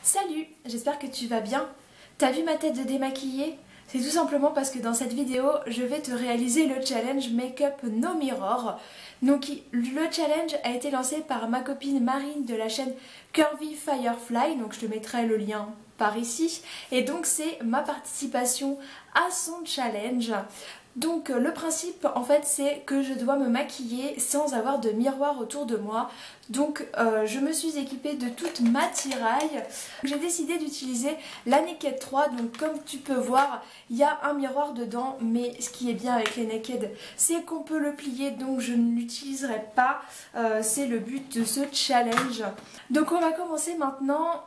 Salut, j'espère que tu vas bien. T'as vu ma tête de démaquillée? C'est tout simplement parce que dans cette vidéo, je vais te réaliser le challenge Make-up No Mirror. Donc le challenge a été lancé par ma copine Marine de la chaîne Curvy Firefly, donc je te mettrai le lien par ici. Et donc c'est ma participation à son challenge. Donc le principe en fait c'est que je dois me maquiller sans avoir de miroir autour de moi. Donc je me suis équipée de toute ma tiraille. J'ai décidé d'utiliser la Naked 3. Donc comme tu peux voir, il y a un miroir dedans. Mais ce qui est bien avec les Naked, c'est qu'on peut le plier. Donc je ne l'utiliserai pas. C'est le but de ce challenge. Donc on va commencer maintenant.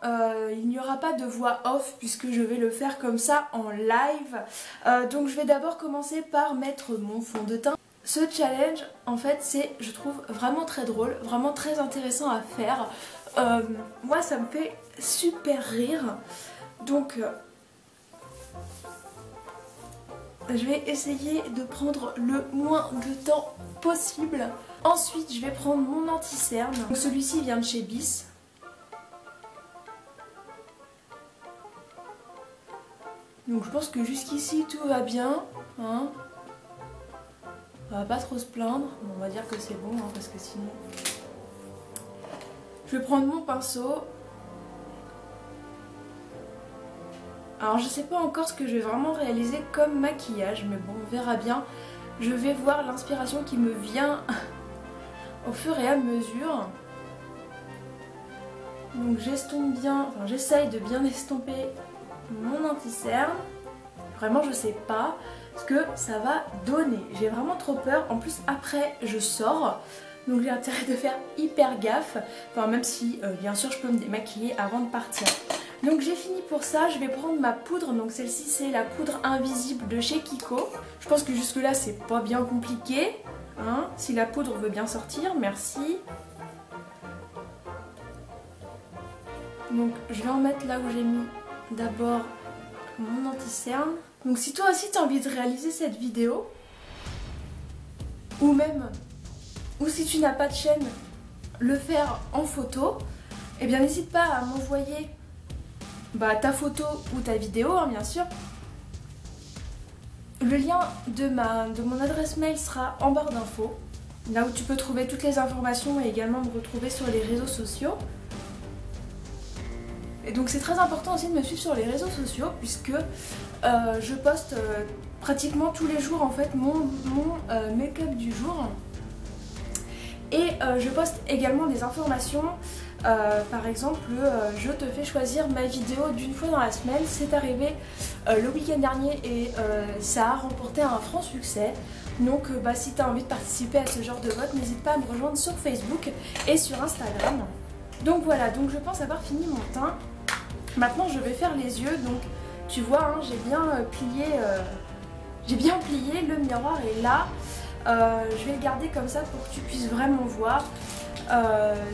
Il n'y aura pas de voix off puisque je vais le faire comme ça en live. Donc je vais d'abord commencer par mettre mon fond de teint. Ce challenge, en fait, c'est, je trouve, vraiment très drôle, vraiment très intéressant à faire. Moi, ça me fait super rire. Donc, je vais essayer de prendre le moins de temps possible. Ensuite, je vais prendre mon anti-cerne. Donc, celui-ci vient de chez Bis. Donc, je pense que jusqu'ici, tout va bien. Hein. On va pas trop se plaindre, on va dire que c'est bon hein, parce que sinon... Je vais prendre mon pinceau. Alors je sais pas encore ce que je vais vraiment réaliser comme maquillage, mais bon on verra bien. Je vais voir l'inspiration qui me vient au fur et à mesure. Donc j'estompe bien, enfin j'essaye de bien estomper mon anti-cerne. Vraiment je sais pas ce que ça va donner. J'ai vraiment trop peur. En plus après je sors. Donc j'ai intérêt de faire hyper gaffe. Enfin même si bien sûr je peux me démaquiller avant de partir. Donc j'ai fini pour ça. Je vais prendre ma poudre. Donc celle-ci c'est la poudre invisible de chez Kiko. Je pense que jusque là c'est pas bien compliqué. Hein, si la poudre veut bien sortir, merci. Donc je vais en mettre là où j'ai mis d'abord mon anti-cerne. Donc si toi aussi tu as envie de réaliser cette vidéo, ou si tu n'as pas de chaîne, le faire en photo, eh bien n'hésite pas à m'envoyer ta photo ou ta vidéo, hein, bien sûr. Le lien de mon adresse mail sera en barre d'infos, là où tu peux trouver toutes les informations et également me retrouver sur les réseaux sociaux. Et donc c'est très important aussi de me suivre sur les réseaux sociaux puisque je poste pratiquement tous les jours en fait mon make-up du jour. Et je poste également des informations, par exemple je te fais choisir ma vidéo d'une fois dans la semaine. C'est arrivé le week-end dernier et ça a remporté un franc succès. Donc si tu as envie de participer à ce genre de vote, n'hésite pas à me rejoindre sur Facebook et sur Instagram. Donc voilà, donc je pense avoir fini mon teint. Maintenant je vais faire les yeux, donc tu vois hein, j'ai bien plié, le miroir est là. Je vais le garder comme ça pour que tu puisses vraiment voir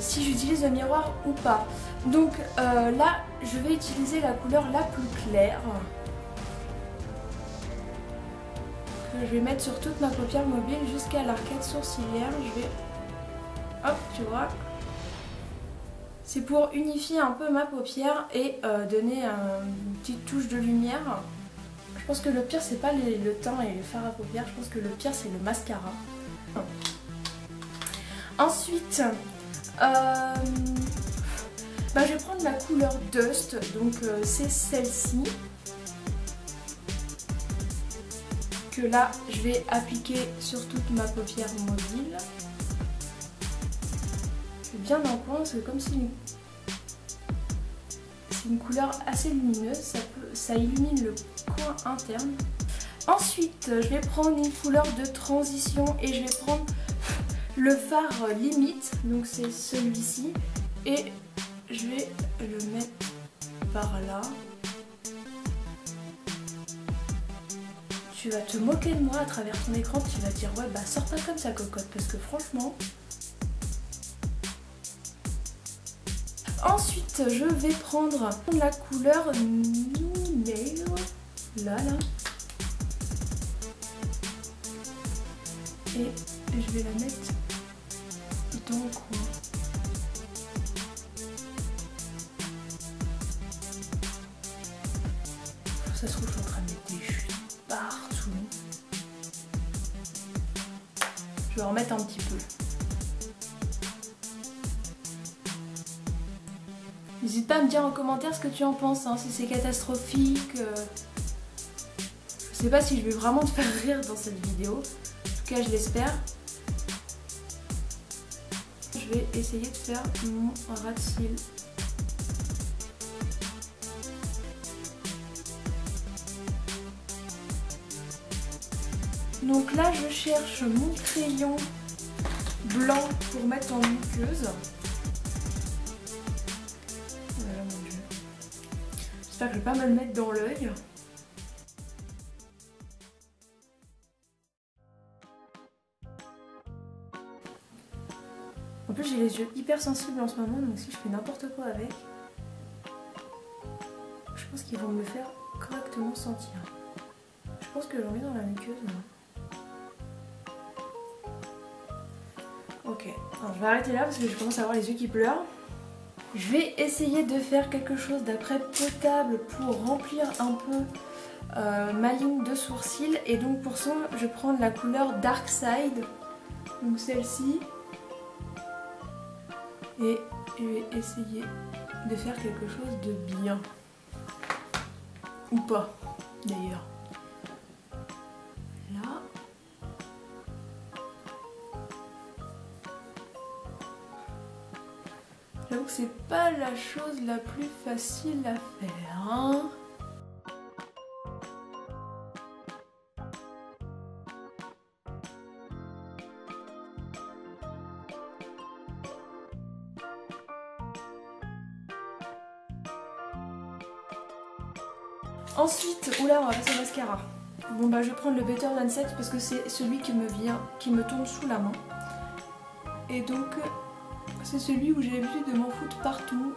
si j'utilise le miroir ou pas. Donc là je vais utiliser la couleur la plus claire. Que je vais mettre sur toute ma paupière mobile jusqu'à l'arcade sourcilière. Je vais... Hop, tu vois. C'est pour unifier un peu ma paupière et donner une petite touche de lumière. Je pense que le pire c'est pas le teint et le fard à paupières, je pense que le pire c'est le mascara. Ensuite, je vais prendre la couleur Dust, donc c'est celle-ci. Que là je vais appliquer sur toute ma paupière mobile. Bien dans le coin parce que comme c'est une couleur assez lumineuse, ça illumine le coin interne. Ensuite je vais prendre une couleur de transition et je vais prendre le fard limite, donc c'est celui-ci, et je vais le mettre par là. Tu vas te moquer de moi à travers ton écran, tu vas dire ouais sors pas comme ça cocotte parce que franchement... Ensuite, je vais prendre la couleur Nail, là. Et je vais la mettre dans le coin. Ça se trouve, je suis en train de mettre des chutes partout. Je vais en remettre un petit peu. N'hésite pas à me dire en commentaire ce que tu en penses, hein, si c'est catastrophique. Je sais pas si je vais vraiment te faire rire dans cette vidéo. En tout cas, je l'espère. Je vais essayer de faire mon ras de cils. Donc là, je cherche mon crayon blanc pour mettre en muqueuse. Voilà, mon Dieu. J'espère que je vais pas me le mettre dans l'œil. En plus, j'ai les yeux hyper sensibles en ce moment, donc si je fais n'importe quoi avec, je pense qu'ils vont me le faire correctement sentir. Je pense que j'en mets dans la muqueuse. Ok, alors je vais arrêter là parce que je commence à avoir les yeux qui pleurent. Je vais essayer de faire quelque chose d'après potable pour remplir un peu ma ligne de sourcils. Et donc pour ça, je prends la couleur Dark Side, donc celle-ci. Et je vais essayer de faire quelque chose de bien. Ou pas, d'ailleurs. Là. J'avoue que c'est pas la chose la plus facile à faire, hein. Ensuite, oula, on va passer au mascara. Bon bah je vais prendre le Better Than Sex parce que c'est celui qui me tombe sous la main. Et donc c'est celui où j'ai l'habitude de m'en foutre partout.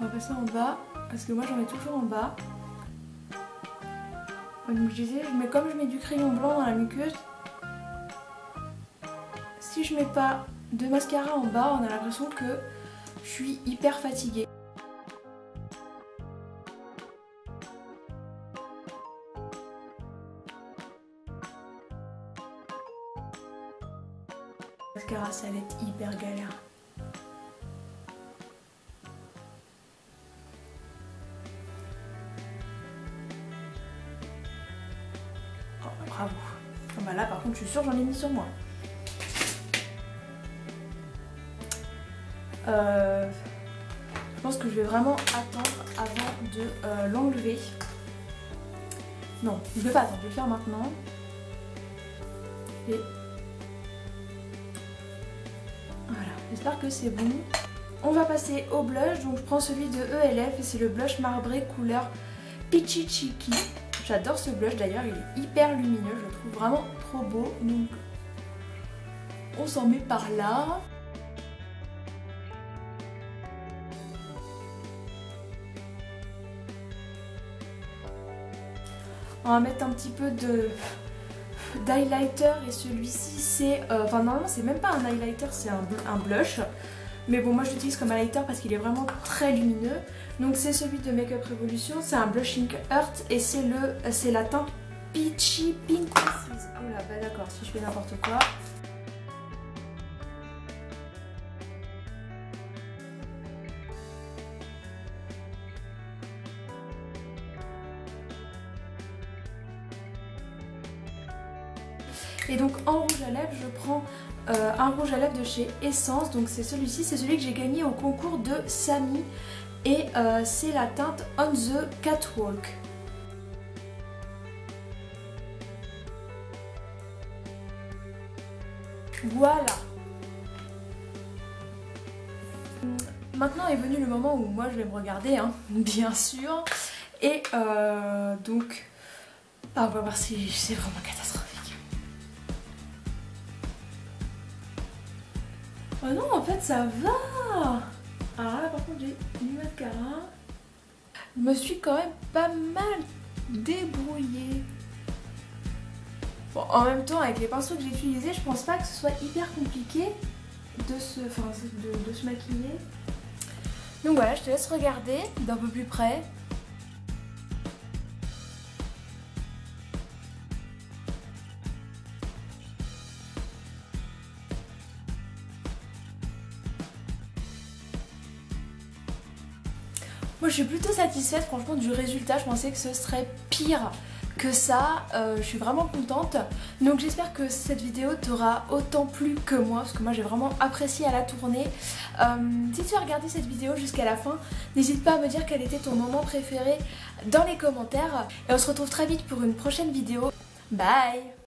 On va passer en bas parce que moi j'en mets toujours en bas. Donc je disais, comme je mets du crayon blanc dans la muqueuse, si je mets pas de mascara en bas, on a l'impression que je suis hyper fatiguée. Le mascara, ça allait être hyper galère. Oh, bravo. Oh, bah là, par contre, je suis sûre, j'en ai mis sur moi. Je pense que je vais vraiment attendre avant de l'enlever. Non, je vais pas attendre, je vais le faire maintenant. Et voilà, j'espère que c'est bon. On va passer au blush, donc je prends celui de ELF et c'est le blush marbré couleur Peachy Cheeky. J'adore ce blush d'ailleurs, il est hyper lumineux, je le trouve vraiment trop beau. Donc on s'en met par là. On va mettre un petit peu d'highlighter et celui-ci c'est... enfin normalement c'est même pas un highlighter, c'est un blush. Mais bon moi je l'utilise comme highlighter parce qu'il est vraiment très lumineux. Donc c'est celui de Makeup Revolution, c'est un Blushing Earth et c'est la teinte Peachy Pink Kisses. Oh là bah d'accord, si je fais n'importe quoi. Et donc en rouge à lèvres, je prends un rouge à lèvres de chez Essence. Donc c'est celui-ci, c'est celui que j'ai gagné au concours de Samy. Et c'est la teinte On the Catwalk. Voilà. Maintenant est venu le moment où moi je vais me regarder, hein, bien sûr. Et donc, on va voir si c'est vraiment catastrophique. Oh non, en fait ça va. Alors là par contre j'ai du mascara. Je me suis quand même pas mal débrouillée. Bon, en même temps, avec les pinceaux que j'ai utilisés, je pense pas que ce soit hyper compliqué de se maquiller. Donc voilà, je te laisse regarder d'un peu plus près. Moi je suis plutôt satisfaite franchement du résultat, je pensais que ce serait pire que ça, je suis vraiment contente. Donc j'espère que cette vidéo t'aura autant plu que moi, parce que moi j'ai vraiment apprécié à la tourner. Si tu as regardé cette vidéo jusqu'à la fin, n'hésite pas à me dire quel était ton moment préféré dans les commentaires. Et on se retrouve très vite pour une prochaine vidéo. Bye!